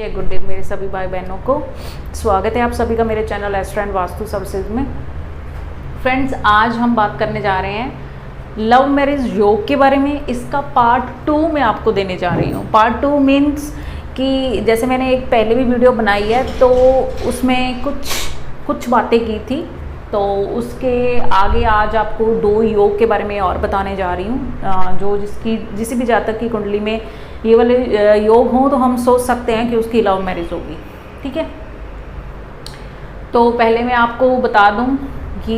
जय गुरुदेव मेरे सभी भाई बहनों को स्वागत है आप सभी का मेरे channel astro and vastu services में। फ्रेंड्स, आज हम बात करने जा रहे हैं लव मैरिज योग के बारे में। इसका पार्ट 2 मैं आपको देने जा रही हूँ। पार्ट 2 मीन्स कि जैसे मैंने एक पहले भी वीडियो बनाई है तो उसमें कुछ बातें की थी, तो उसके आगे आज आपको 2 योग के बारे में और बताने जा रही हूँ। जो जिसी भी जातक की कुंडली में ये वाले योग हों तो हम सोच सकते हैं कि उसकी लव मैरिज होगी। ठीक है, तो पहले मैं आपको बता दूं कि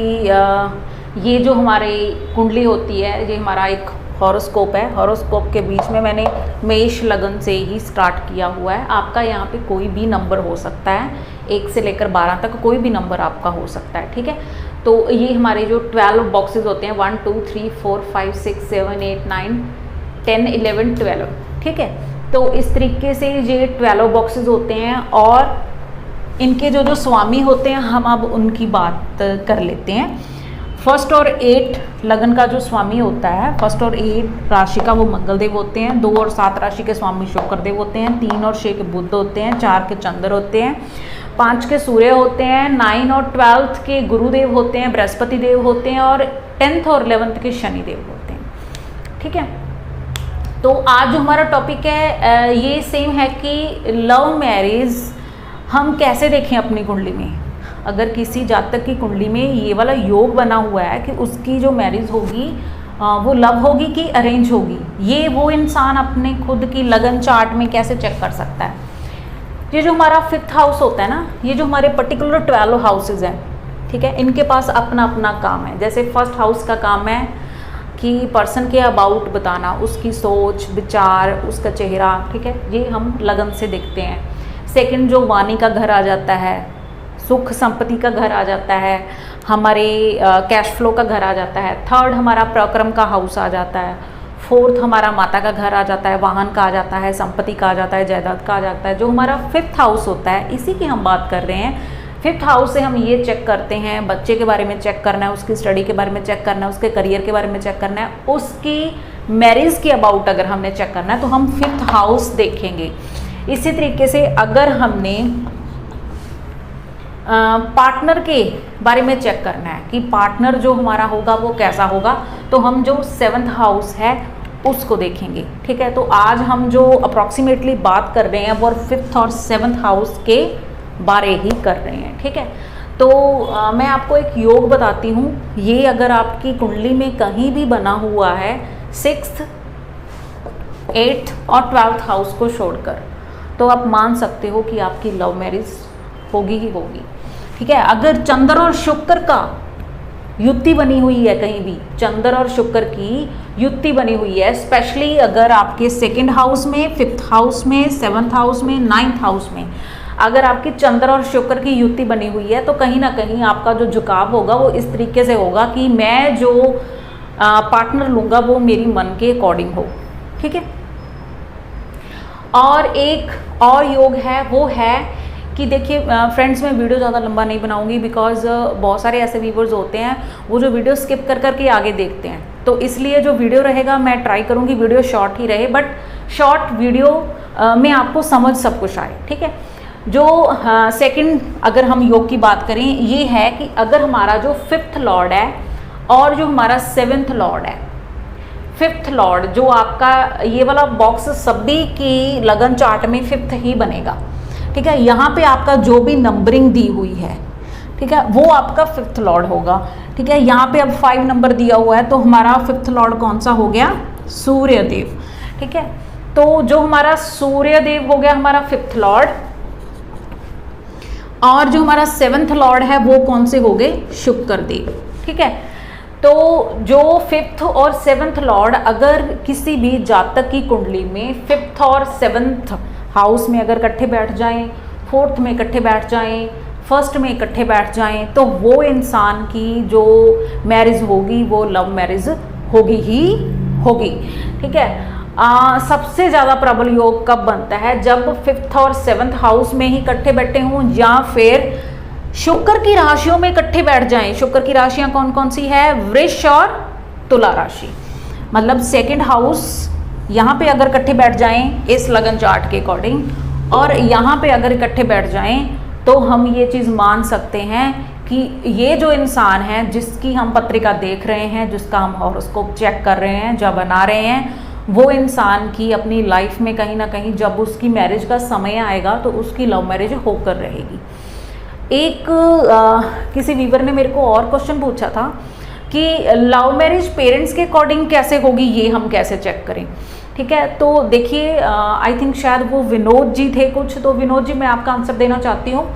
ये जो हमारी कुंडली होती है, ये हमारा एक हॉरोस्कोप है। हॉरोस्कोप के बीच में मैंने मेष लगन से ही स्टार्ट किया हुआ है। आपका यहाँ पे कोई भी नंबर हो सकता है, 1 से लेकर 12 तक कोई भी नंबर आपका हो सकता है। ठीक है, तो ये हमारे जो 12 बॉक्सेस होते हैं 1 2 3 4 5 6 7 8 9 10 11 12। ठीक है, तो इस तरीके से ये 12 बॉक्सेस होते हैं और इनके जो स्वामी होते हैं हम अब उनकी बात कर लेते हैं। फर्स्ट और 8 लगन का जो स्वामी होता है, फर्स्ट और 8 राशि का वो मंगल देव होते हैं। 2 और 7 राशि के स्वामी शुक्र देव होते हैं। 3 और 6 के बुध होते हैं। 4 के चंद्र होते हैं। 5 के सूर्य होते हैं। 9 और 12 के गुरुदेव होते हैं, बृहस्पति देव होते हैं। और 10th और 11th के शनि देव होते हैं। ठीक है, तो आज जो हमारा टॉपिक है ये सेम है कि लव मैरिज हम कैसे देखें अपनी कुंडली में। अगर किसी जातक की कुंडली में ये वाला योग बना हुआ है कि उसकी जो मैरिज होगी वो लव होगी कि अरेंज होगी, ये वो इंसान अपने खुद की लगन चार्ट में कैसे चेक कर सकता है। ये जो हमारा 5th हाउस होता है ना, ये जो हमारे पर्टिकुलर 12 हाउसेज हैं, ठीक है, इनके पास अपना अपना काम है। जैसे फर्स्ट हाउस का काम है कि पर्सन के अबाउट बताना, उसकी सोच विचार, उसका चेहरा। ठीक है, ये हम लगन से देखते हैं। सेकंड जो वाणी का घर आ जाता है, सुख संपत्ति का घर आ जाता है, हमारे कैश फ्लो का घर आ जाता है। थर्ड हमारा प्रक्रम का हाउस आ जाता है। फोर्थ हमारा माता का घर आ जाता है, वाहन का आ जाता है, संपत्ति का आ जाता है, जायदाद का आ जाता है। जो हमारा 5th हाउस होता है, इसी की हम बात कर रहे हैं। 5th हाउस से हम ये चेक करते हैं, बच्चे के बारे में चेक करना है, उसकी स्टडी के बारे में चेक करना है, उसके करियर के बारे में चेक करना है, उसकी मैरिज के अबाउट अगर हमने चेक करना है तो हम 5th हाउस देखेंगे। इसी तरीके से अगर हमने पार्टनर के बारे में चेक करना है कि पार्टनर जो हमारा होगा वो कैसा होगा, तो हम जो 7th हाउस है उसको देखेंगे। ठीक है, तो आज हम जो अप्रॉक्सीमेटली बात कर रहे हैं वो 5th और 7th हाउस के बारे ही कर रहे हैं। ठीक है, तो मैं आपको एक योग बताती हूँ। ये अगर आपकी कुंडली में कहीं भी बना हुआ है 6th 8th और 12th हाउस को छोड़कर, तो आप मान सकते हो कि आपकी लव मैरिज होगी ही होगी। ठीक है, अगर चंद्र और शुक्र का युति बनी हुई है, कहीं भी चंद्र और शुक्र की युति बनी हुई है, स्पेशली अगर आपके 2nd हाउस में, 5th हाउस में, 7th हाउस में, 9th हाउस में अगर आपकी चंद्र और शुक्र की युति बनी हुई है, तो कहीं ना कहीं आपका जो झुकाव होगा वो इस तरीके से होगा कि मैं जो पार्टनर लूँगा वो मेरी मन के अकॉर्डिंग हो। ठीक है, और एक और योग है, वो है कि देखिए फ्रेंड्स, मैं वीडियो ज़्यादा लंबा नहीं बनाऊंगी बिकॉज बहुत सारे ऐसे व्यूवर्स होते हैं वो जो वीडियो स्किप कर करके आगे देखते हैं, तो इसलिए जो वीडियो रहेगा मैं ट्राई करूंगी वीडियो शॉर्ट ही रहे, बट शॉर्ट वीडियो में आपको समझ सब कुछ आए। ठीक है, जो सेकंड अगर हम योग की बात करें, ये है कि अगर हमारा जो 5th लॉर्ड है और जो हमारा 7th लॉर्ड है, 5th लॉर्ड जो आपका ये वाला बॉक्स सभी की लगन चार्ट में 5th ही बनेगा। ठीक है, यहाँ पे आपका जो भी नंबरिंग दी हुई है, ठीक है, वो आपका 5th लॉर्ड होगा। ठीक है, यहाँ पे अब 5 नंबर दिया हुआ है, तो हमारा 5th लॉर्ड कौन सा हो गया? सूर्य देव। ठीक है, तो जो हमारा सूर्य देव हो गया हमारा 5th लॉर्ड, और जो हमारा 7th लॉर्ड है वो कौन से हो गए? शुक्र देव। ठीक है, तो जो 5th और 7th लॉर्ड अगर किसी भी जातक की कुंडली में 5th और 7th हाउस में अगर इकट्ठे बैठ जाएं, 4th में इकट्ठे बैठ जाएं, 1st में इकट्ठे बैठ जाएं, तो वो इंसान की जो मैरिज होगी वो लव मैरिज होगी ही होगी। ठीक है, सबसे ज़्यादा प्रबल योग कब बनता है? जब 5th और 7th हाउस में ही इकट्ठे बैठे हों या फिर शुक्र की राशियों में इकट्ठे बैठ जाएं। शुक्र की राशियां कौन कौन सी है? वृष और तुला राशि, मतलब 2nd हाउस यहाँ पे अगर इकट्ठे बैठ जाएं इस लगन चार्ट के अकॉर्डिंग, और यहाँ पे अगर इकट्ठे बैठ जाएं तो हम ये चीज़ मान सकते हैं कि ये जो इंसान है जिसकी हम पत्रिका देख रहे हैं, जिसका हम हॉरोस्कोप चेक कर रहे हैं, जब बना रहे हैं, वो इंसान की अपनी लाइफ में कहीं ना कहीं जब उसकी मैरिज का समय आएगा तो उसकी लव मैरिज होकर रहेगी। एक किसी व्यूवर ने मेरे को और क्वेश्चन पूछा था कि लव मैरिज पेरेंट्स के अकॉर्डिंग कैसे होगी, ये हम कैसे चेक करें। ठीक है, तो देखिए आई थिंक शायद वो विनोद जी थे कुछ, तो विनोद जी मैं आपका आंसर देना चाहती हूँ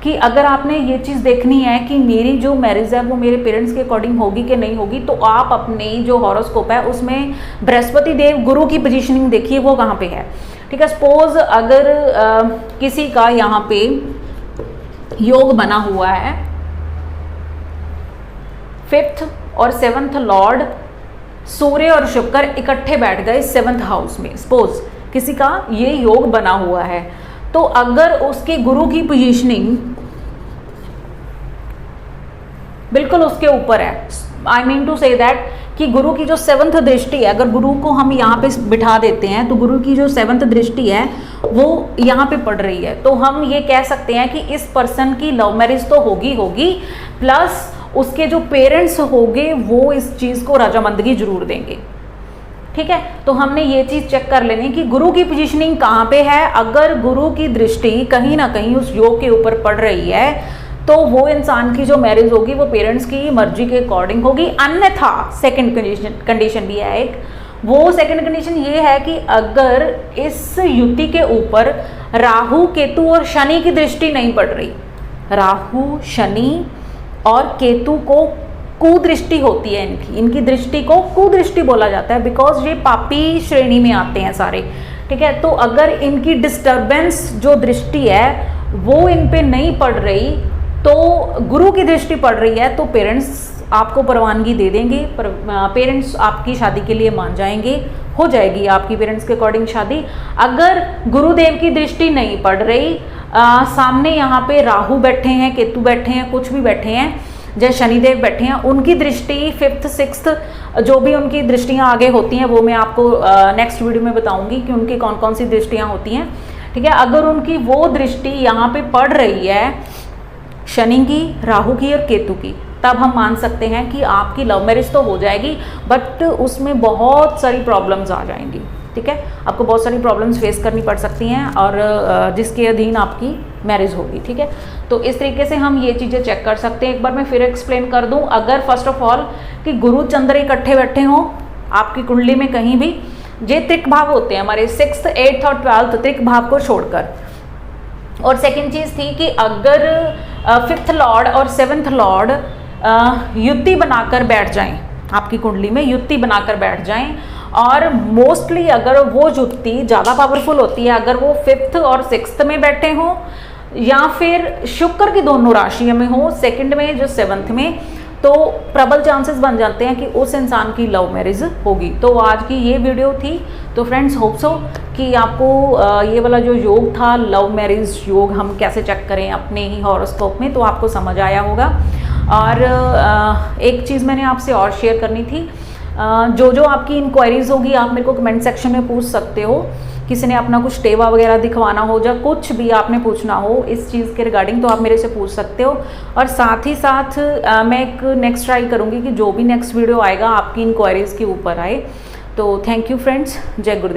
कि अगर आपने ये चीज़ देखनी है कि मेरी जो मैरिज है वो मेरे पेरेंट्स के अकॉर्डिंग होगी कि नहीं होगी, तो आप अपने जो हॉरोस्कोप है उसमें बृहस्पति देव गुरु की पोजीशनिंग देखिए वो कहाँ पे है। ठीक है, सपोज अगर किसी का यहाँ पे योग बना हुआ है 5th और 7th लॉर्ड सूर्य और शुक्र इकट्ठे बैठ गए 7th हाउस में, सपोज किसी का ये योग बना हुआ है, तो अगर उसके गुरु की पोजीशनिंग बिल्कुल उसके ऊपर है, I mean to say that कि गुरु की जो 7th दृष्टि है, अगर गुरु को हम यहाँ पे बिठा देते हैं तो गुरु की जो 7th दृष्टि है वो यहाँ पे पड़ रही है, तो हम ये कह सकते हैं कि इस पर्सन की लव मैरिज तो होगी प्लस उसके जो पेरेंट्स होंगे वो इस चीज़ को रजामंदगी जरूर देंगे। ठीक है, तो हमने ये चीज़ चेक कर लेनी कि गुरु की पोजीशनिंग कहाँ पे है। अगर गुरु की दृष्टि कहीं ना कहीं उस योग के ऊपर पड़ रही है तो वो इंसान की जो मैरिज होगी वो पेरेंट्स की मर्जी के अकॉर्डिंग होगी। अन्यथा सेकंड कंडीशन भी है एक, वो सेकंड कंडीशन ये है कि अगर इस युति के ऊपर राहु केतु और शनि की दृष्टि नहीं पड़ रही, राहु शनि और केतु को कुदृष्टि होती है, इनकी दृष्टि को कुदृष्टि बोला जाता है बिकॉज ये पापी श्रेणी में आते हैं सारे। ठीक है, तो अगर इनकी डिस्टर्बेंस जो दृष्टि है वो इन पे नहीं पड़ रही तो गुरु की दृष्टि पड़ रही है तो पेरेंट्स आपको परवानगी दे देंगे, पेरेंट्स आपकी शादी के लिए मान जाएंगे, हो जाएगी आपकी पेरेंट्स के अकॉर्डिंग शादी। अगर गुरुदेव की दृष्टि नहीं पड़ रही, सामने यहाँ पे राहु बैठे हैं, केतु बैठे हैं, कुछ भी बैठे हैं, जैसे शनिदेव बैठे हैं, उनकी दृष्टि 5th 6th जो भी उनकी दृष्टियाँ आगे होती हैं वो मैं आपको नेक्स्ट वीडियो में बताऊंगी कि उनकी कौन कौन सी दृष्टियाँ होती हैं। ठीक है, अगर उनकी वो दृष्टि यहाँ पे पड़ रही है शनि की, राहु की और केतु की, तब हम मान सकते हैं कि आपकी लव मैरिज तो हो जाएगी बट उसमें बहुत सारी प्रॉब्लम्स आ जाएंगी। ठीक है, आपको बहुत सारी प्रॉब्लम्स फेस करनी पड़ सकती हैं और जिसके अधीन आपकी मैरिज होगी। ठीक है, तो इस तरीके से हम ये चीज़ें चेक कर सकते हैं। एक बार मैं फिर एक्सप्लेन कर दूं, अगर फर्स्ट ऑफ ऑल कि गुरु चंद्र इकट्ठे बैठे हों आपकी कुंडली में कहीं भी, ये त्रिक भाव होते हैं हमारे 6th 8th और 12th त्रिक भाव को छोड़कर। और सेकेंड चीज़ थी कि अगर 5th लॉर्ड और 7th लॉर्ड युति बनाकर बैठ जाएं, आपकी कुंडली में युति बनाकर बैठ जाएं, और मोस्टली अगर वो युति ज़्यादा पावरफुल होती है अगर वो 5th और 6th में बैठे हों या फिर शुक्र की दोनों राशियों में हो, सेकंड में जो 7th में, तो प्रबल चांसेस बन जाते हैं कि उस इंसान की लव मैरिज होगी। तो आज की ये वीडियो थी। तो फ्रेंड्स होप सो कि आपको ये वाला जो योग था लव मैरिज योग हम कैसे चेक करें अपने ही हॉरोस्कोप में, तो आपको समझ आया होगा। और एक चीज़ मैंने आपसे और शेयर करनी थी, जो आपकी इंक्वायरीज होगी आप मेरे को कमेंट सेक्शन में पूछ सकते हो। किसी ने अपना कुछ टेवा वगैरह दिखवाना हो या कुछ भी आपने पूछना हो इस चीज़ के रिगार्डिंग तो आप मेरे से पूछ सकते हो। और साथ ही साथ मैं एक नेक्स्ट ट्राई करूँगी कि जो भी नेक्स्ट वीडियो आएगा आपकी इंक्वायरीज़ के ऊपर आए। तो थैंक यू फ्रेंड्स, जय गुरुदेव।